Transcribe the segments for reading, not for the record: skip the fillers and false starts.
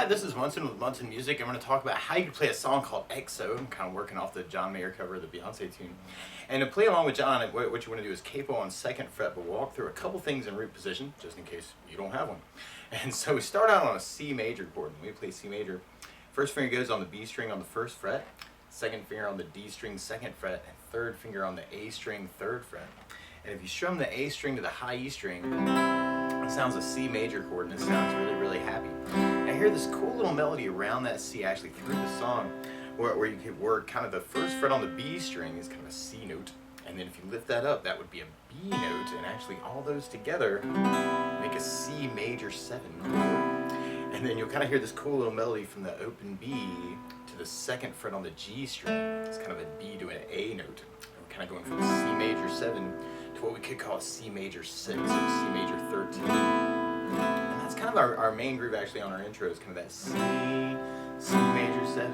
this is Munson with Munson Music. I'm going to talk about how you can play a song called XO. I'm kind of working off the John Mayer cover of the Beyonce tune. And to play along with John, what you want to do is capo on 2nd fret, but walk through a couple things in root position, just in case you don't have one. And so we start out on a C major chord. When we play C major, first finger goes on the B string on the 1st fret, second finger on the D string 2nd fret, and third finger on the A string 3rd fret. And if you strum the A string to the high E string, it sounds a C major chord, and it sounds really, really happy. And I hear this cool little melody around that C actually through the song, where you could work kind of the 1st fret on the B string is kind of a C note, and then if you lift that up, that would be a B note, and actually all those together make a C major 7 chord. And then you'll kind of hear this cool little melody from the open B to the 2nd fret on the G string. It's kind of a B to an A note. We're kind of going from C major 7 to what we could call a C major 6 or C major 13. And that's kind of our main groove actually on our intro is kind of that C major 7,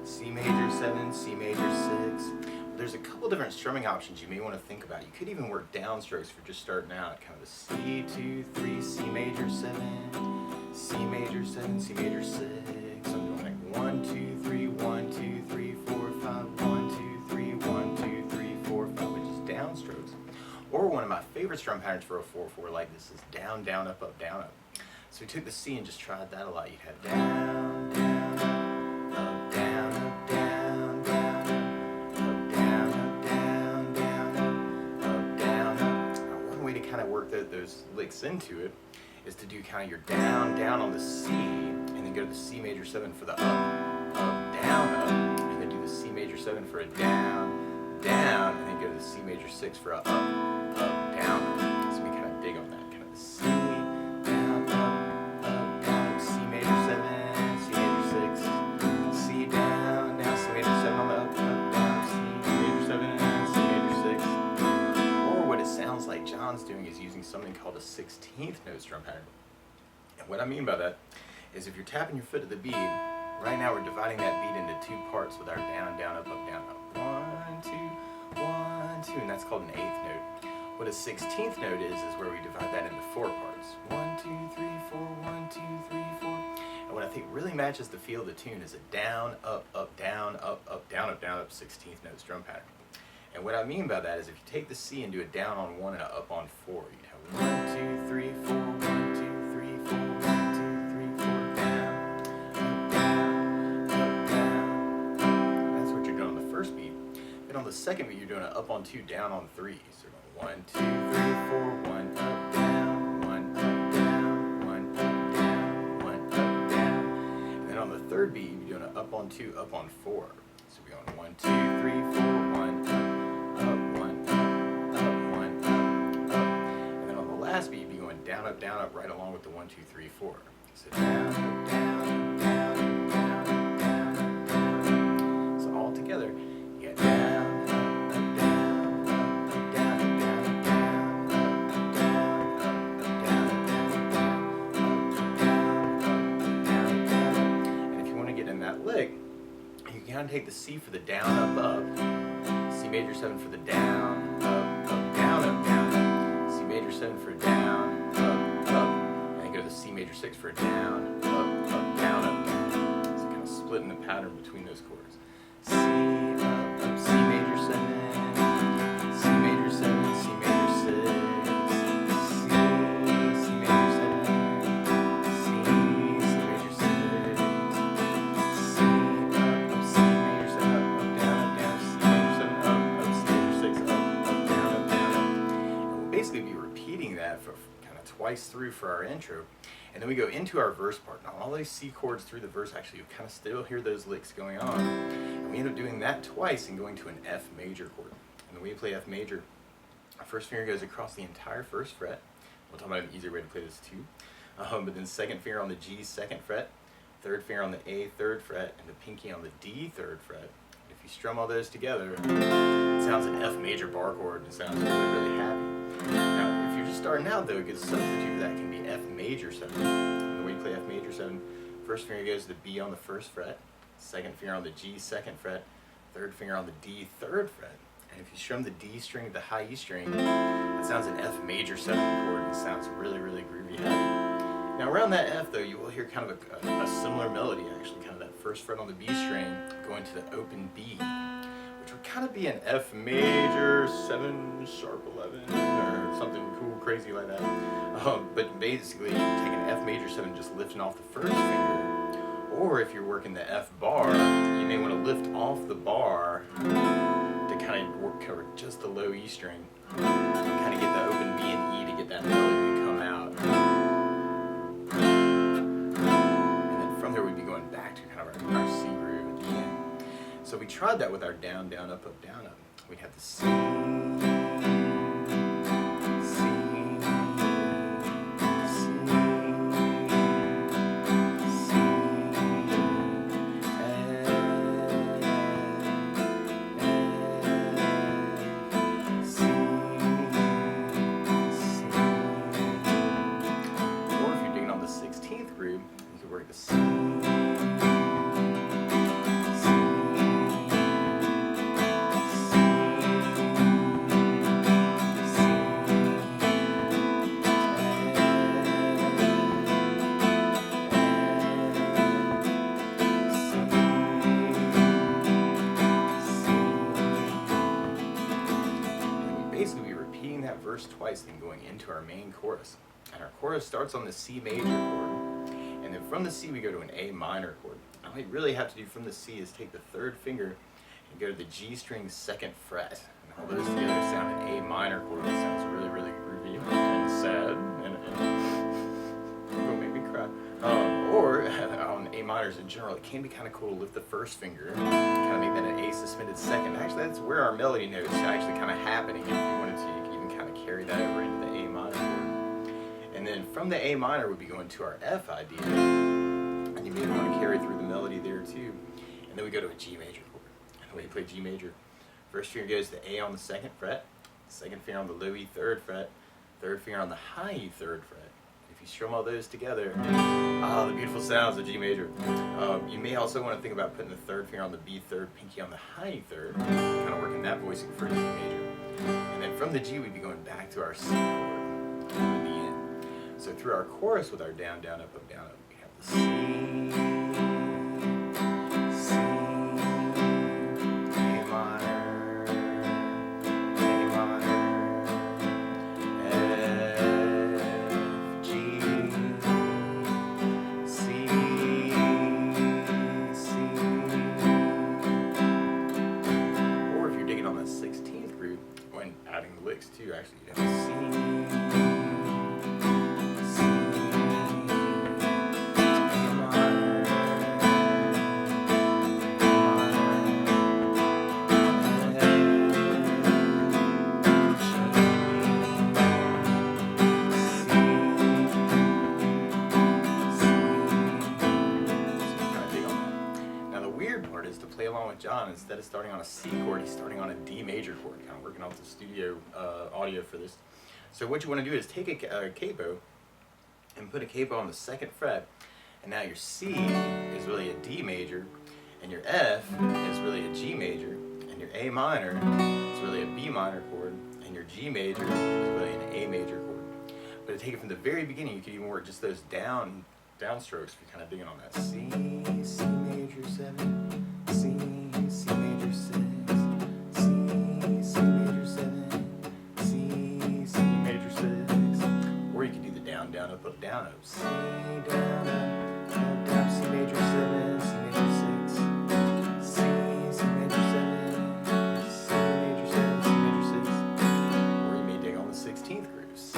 C major 7, C major 6. There's a couple different strumming options you may want to think about. You could even work downstrokes for just starting out, kind of a C, 2, 3, C major 7, C major 7, C major 6. I'm going like 1, 2, 3, 1, 2, 3, 4, 5, 1, 2, 3, 1, 2, 3, 4, 5, which is downstrokes. Or one of my favorite strum patterns for a 4/4 like this is down, down, up, up, down, up. So we took the C and just tried that a lot. You'd have down, down, up, down, up, down, down, up, down, up, down, down, up, down, up. Now, one way to kind of work those licks into it is to do kind of your down, down on the C, and then go to the C major 7 for the up, down, up, and then do the C major 7 for a down, down, and then go to the C major 6 for a up, down. So we kind of dig on that, kind of the C, down, up, C major 7, C major 6, C down, down, C major 7 on the up, down, C major 7, C major 6. Or what it sounds like John's doing is using something called a 16th note strum pattern. And what I mean by that is if you're tapping your foot to the beat, right now we're dividing that beat into 2 parts with our down, down, up, down, up. 1, 2, 1, 2, and that's called an 8th note. What a 16th note is where we divide that into 4 parts. 1, 2, 3, 4, 1, 2, 3, 4. And what I think really matches the feel of the tune is a down, up, down, up, down, up, 16th note strum pattern. And what I mean by that is if you take the C and do a down on 1 and a up on 4, you'd have 1, 2, 3, 4, 1, 2, 3, 4, 1, 2, 3, 4, down, up, down, up, down. That's what you're doing on the first beat. Then on the second beat, you're doing an up on 2, down on 3. So you're going 1, 2, 3, 4, 1 up, down, 1 up, down, 1 up, down, 1 up, down. And then on the third beat, you're doing an up on 2, up on 4. So we're going 1, 2, 3, 4, 1 up, 1 up, 1 up, up. And then on the last beat, you're going down, up, right along with the 1, 2, 3, 4. So down, up, down, down, down, down, down. So all together, you get down. Lick, you can kind of take the C for the down, up, C major 7 for the down, up, down, C major 7 for a down, up, and then go to the C major 6 for a down, up, down. So kind of splitting the pattern between those chords. C, up, C major 7, C major 7, C major 6. For kind of twice through for our intro, and then we go into our verse part. Now all those C chords through the verse, actually you kind of still hear those licks going on, and we end up doing that twice and going to an F major chord. And the way you play F major, our first finger goes across the entire 1st fret. We'll talk about an easier way to play this too. But then 2nd finger on the G 2nd fret, 3rd finger on the A 3rd fret, and the pinky on the D 3rd fret. If you strum all those together, it sounds an F major bar chord. It sounds really, really happy. Now, if you're just starting out though, a good substitute for that can be F major 7. And the way you play F major 7, first finger goes to the B on the 1st fret, 2nd finger on the G 2nd fret, 3rd finger on the D 3rd fret. And if you strum the D string to the high E string, it sounds an F major 7 chord, and it sounds really, really groovy happy. Now around that F though, you will hear kind of a similar melody actually, kind of that first fret on the B string going to the open B, which would kind of be an F major 7 sharp 11 or something cool crazy like that. But basically take an F major 7 just lifting off the first finger, or if you're working the F bar, you may want to lift off the bar to kind of cover just the low E string, kind of get the open B and E to get that melody to come out. And then from there we'd be going back to kind of our C groove at the end. So we tried that with our down, down, up, up, down, up. We'd have the C, twice, then going into our main chorus. And our chorus starts on the C major chord, and then from the C we go to an A minor chord. All we really have to do from the C is take the third finger and go to the G string 2nd fret, and all those together sound an A minor chord. That sounds really, really groovy and sad, and it'll make me cry. Or on A minors in general, it can be kind of cool to lift the first finger, kind of make that an A suspended 2nd. Actually, that's where our melody notes are actually kind of happening. If you wanted to, you could even kind of carry that over into the A minor chord. And then from the A minor, we'd be going to our F idea, and you may want to carry through the melody there too. And then we go to a G major chord. And the way you play G major, first finger goes to A on the 2nd fret, second finger on the low E 3rd fret, third finger on the high E 3rd fret. If you strum all those together, the beautiful sounds of G major. You may also want to think about putting the third finger on the B 3rd, pinky on the high E 3rd, kind of working that voicing for G major. And then from the G, we'd be going back to our C chord at the end. So through our chorus with our down, down, up, up, down, up, we have the C, C, A minor, A minor, F, G, C, C. Or if you're digging on the 16th groove, when adding the licks too, actually, you'd have a C. John, instead of starting on a C chord, he's starting on a D major chord, kind of working off the studio audio for this. So what you want to do is take a capo and put a capo on the 2nd fret, and now your C is really a D major, and your F is really a G major, and your A minor is really a B minor chord, and your G major is really an A major chord. But to take it from the very beginning, you could even work just those down strokes if you're kind of digging on that C, C major 7, C, C major 6, C, C major 7, C, C major 6. Or you can do the down, down, up, down, up. C, down, up, down, C major 7, C major 6, C, C major 7, C major 7, C major 6. Or you may dig on the 16th groove. C,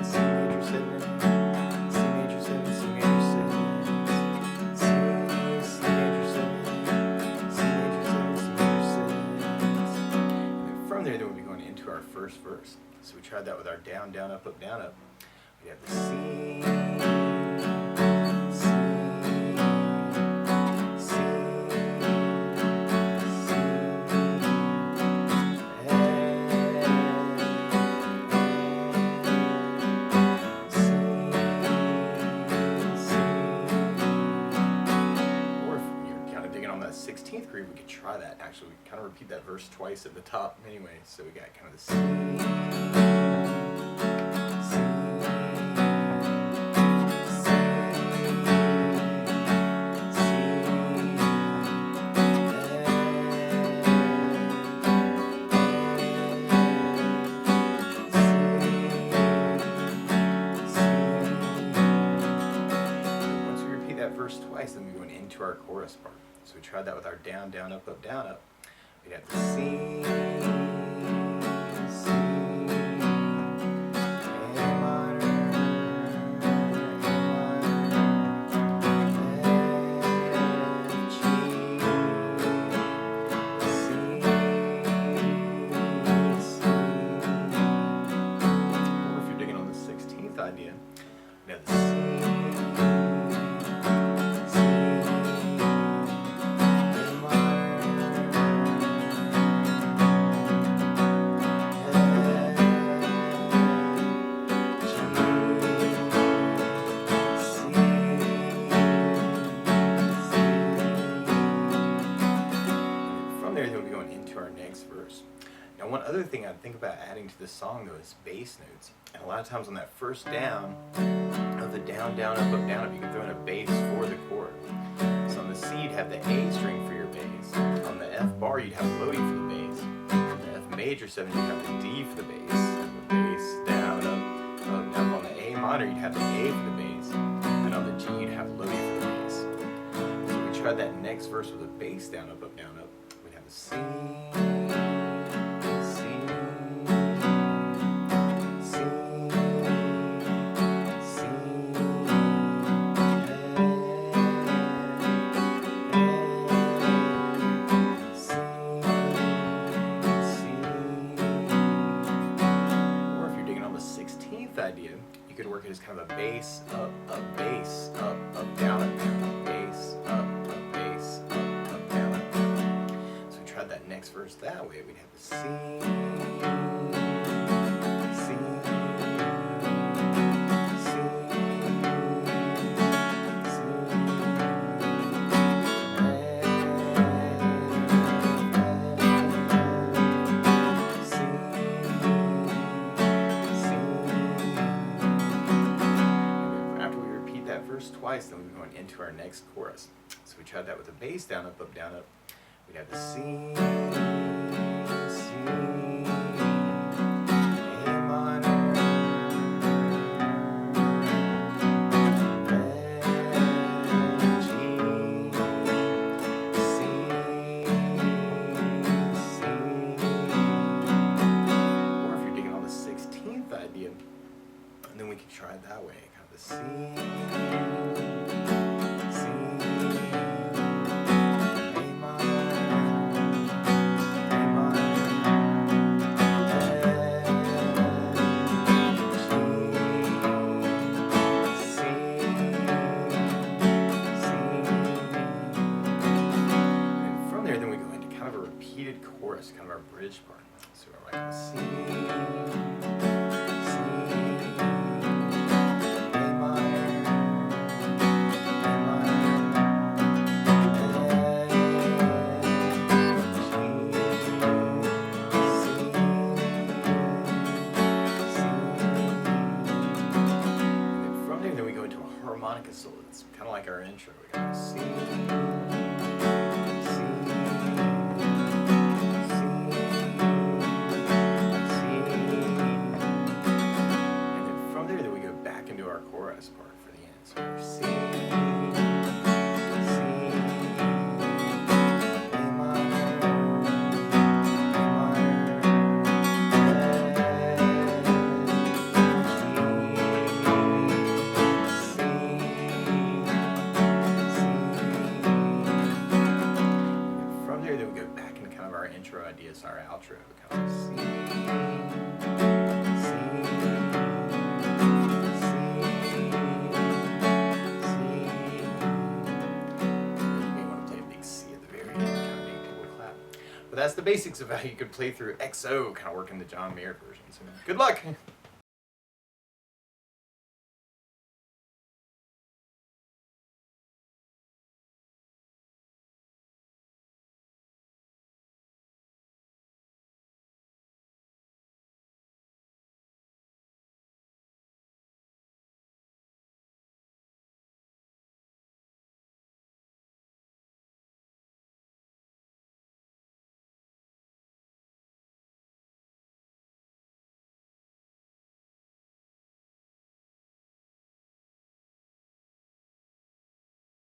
C major 7. Our first verse. So we tried that with our down, down, up, down, up. We have the C, C, C, C, A, C, C. Or if you're kind of digging on that 16th groove, we could try that. Actually, we kind of repeat that verse twice at the top anyway. So we got kind of the C, C, C, verse twice, then we're going into our chorus part. So we tried that with our down, down, up, down, up. We'd have to C, C, A minor, F, G, C, C. Or if you're digging on the 16th idea, we'd have the C. Now, one other thing I'd think about adding to this song, though, is bass notes. And a lot of times on that first down, of the down, down, up, you can throw in a bass for the chord. So on the C, you'd have the A string for your bass. On the F bar, you'd have Lodi for the bass. On the F major 7, you'd have the D for the bass. The bass, down, up, up, down. On the A minor, you'd have the A for the bass. And on the G, you'd have Lodi for the bass. So we tried that next verse with a bass down, up, down, up. We'd have the C. Idea, you could work it as kind of a bass, up, down, bass, up, down. So we tried that next verse that way. We'd have the C, C, twice, then we're going into our next chorus. So we tried that with a bass down, up, We'd have the C, C, A minor, F, G, C, C. Or if you're digging on the 16th idea, and then we could try it that way, kind of the C. Chorus, kind of our bridge part. So we're like C, C, A minor, and from there, then we go into a harmonica solo. It's kind of like our intro. We got C. Chorus part for the end. So we're C, C, A minor, and from there, then we go back into kind of our intro ideas, our outro. Kind of C. But that's the basics of how you could play through XO, kind of working the John Mayer version. So good luck!